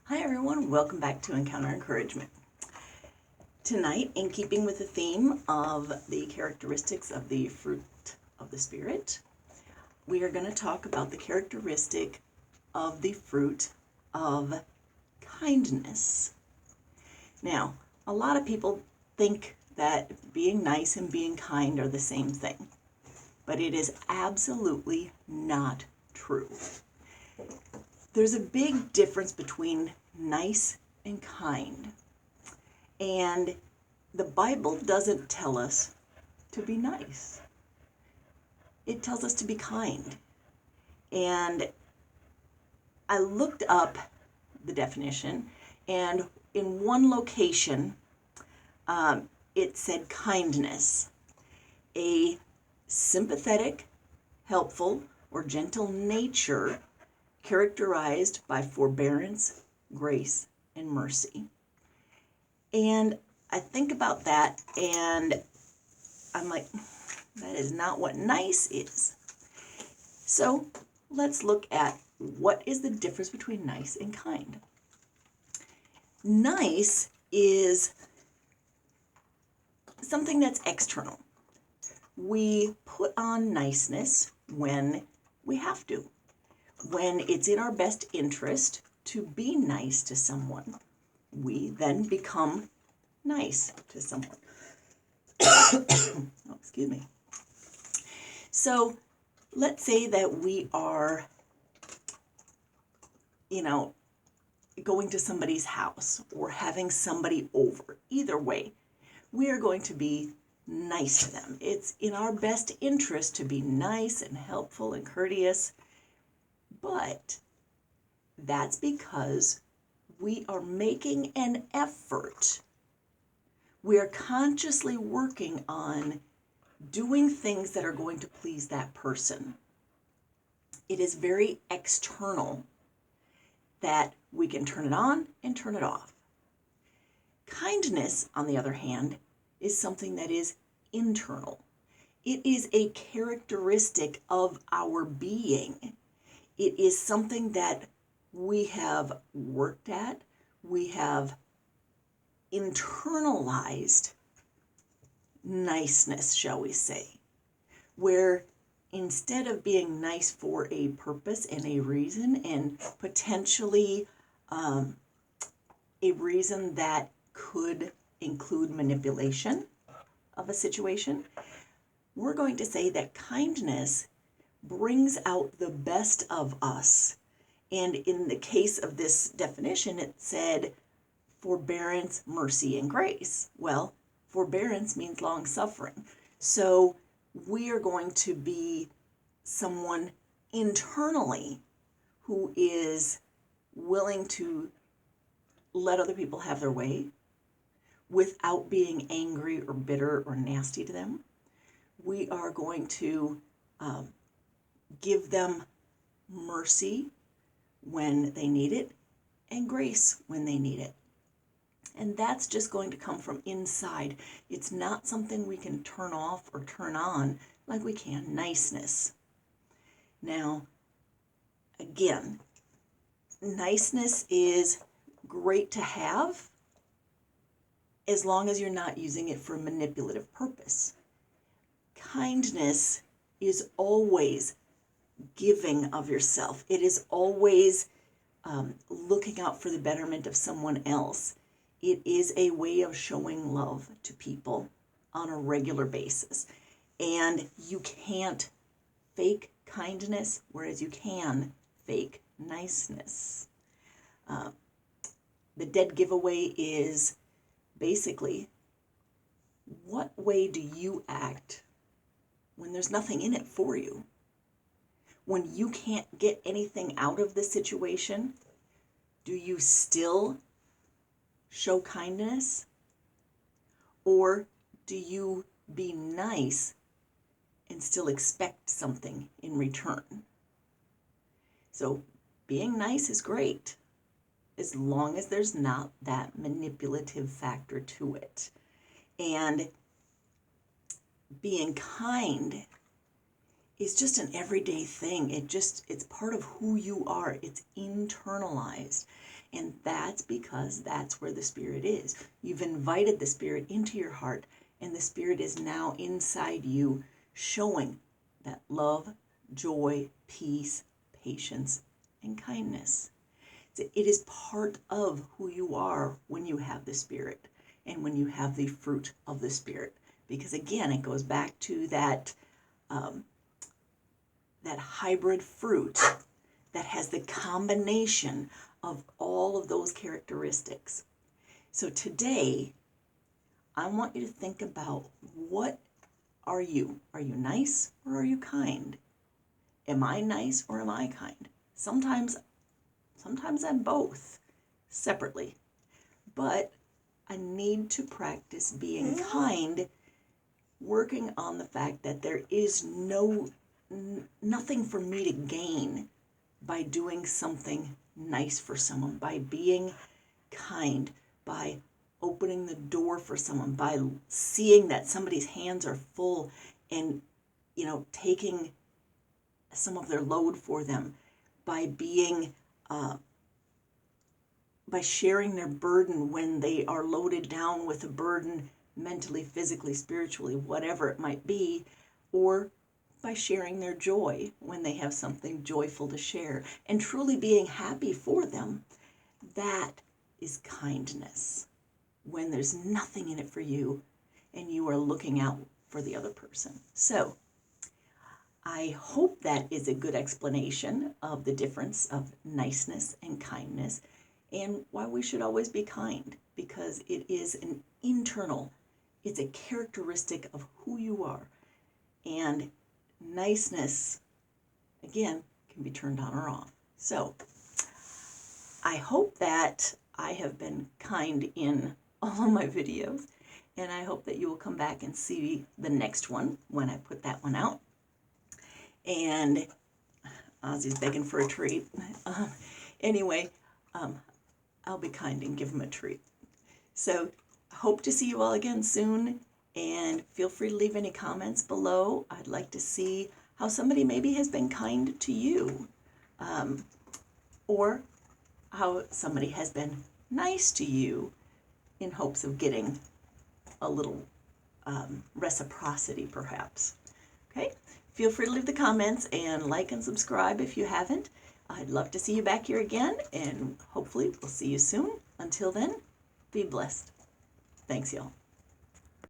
Hi everyone, welcome back to Encounter Encouragement. Tonight, in keeping with the theme of the characteristics of the fruit of the Spirit, we are going to talk about the characteristic of the fruit of kindness. Now, a lot of people think that being nice and being kind are the same thing, but it is absolutely not true. There's a big difference between nice and kind. And the Bible doesn't tell us to be nice. It tells us to be kind. And I looked up the definition, and in one location, it said kindness, a sympathetic, helpful, or gentle nature characterized by forbearance, grace, and mercy. And I think about that and I'm like, that is not what nice is. So let's look at what is the difference between nice and kind. Nice is something that's external. We put on niceness when we have to. When it's in our best interest to be nice to someone, we then become nice to someone. Oh, excuse me. So let's say that we are, going to somebody's house or having somebody over. Either way, we are going to be nice to them. It's in our best interest to be nice and helpful and courteous. But that's because we are making an effort. We are consciously working on doing things that are going to please that person. It is very external that we can turn it on and turn it off. Kindness, on the other hand, is something that is internal. It is a characteristic of our being. It is something that we have worked at, we have internalized niceness, shall we say, where instead of being nice for a purpose and a reason, and potentially a reason that could include manipulation of a situation, we're going to say that kindness brings out the best of us. And in the case of this definition, it said forbearance, mercy, and grace. Well, forbearance means long suffering. So we are going to be someone internally who is willing to let other people have their way without being angry or bitter or nasty to them. We are going to give them mercy when they need it and grace when they need it. And that's just going to come from inside. It's not something we can turn off or turn on like we can niceness. Now, again, niceness is great to have as long as you're not using it for a manipulative purpose. Kindness is always giving of yourself. It is always looking out for the betterment of someone else. It is a way of showing love to people on a regular basis. And you can't fake kindness, whereas you can fake niceness. The dead giveaway is basically, what way do you act when there's nothing in it for you? When you can't get anything out of the situation, do you still show kindness? Or do you be nice and still expect something in return? So being nice is great as long as there's not that manipulative factor to it. And being kind is just an everyday thing. It's part of who you are. It's internalized. And that's because that's where the Spirit is. You've invited the Spirit into your heart, and the Spirit is now inside you, showing that love, joy, peace, patience, and kindness. It is part of who you are when you have the Spirit and when you have the fruit of the Spirit. Because again, it goes back to that hybrid fruit that has the combination of all of those characteristics. So today, I want you to think about, what are you? Are you nice or are you kind? Am I nice or am I kind? Sometimes I'm both separately, but I need to practice being kind, working on the fact that there is nothing for me to gain by doing something nice for someone, by being kind, by opening the door for someone, by seeing that somebody's hands are full and, taking some of their load for them, by being, by sharing their burden when they are loaded down with a burden mentally, physically, spiritually, whatever it might be, or by sharing their joy when they have something joyful to share and truly being happy for them. That is kindness, when there's nothing in it for you and you are looking out for the other person. So I hope that is a good explanation of the difference of niceness and kindness, and why we should always be kind, because it is an internal, it's a characteristic of who you are. And niceness, again, can be turned on or off. So I hope that I have been kind in all of my videos, and I hope that you will come back and see the next one when I put that one out. And Ozzy's begging for a treat. Anyway, I'll be kind and give him a treat. So hope to see you all again soon, and feel free to leave any comments below. I'd like to see how somebody maybe has been kind to you, or how somebody has been nice to you, in hopes of getting a little reciprocity, perhaps. Okay? Feel free to leave the comments and like and subscribe if you haven't. I'd love to see you back here again, and hopefully we'll see you soon. Until then, be blessed. Thanks, y'all.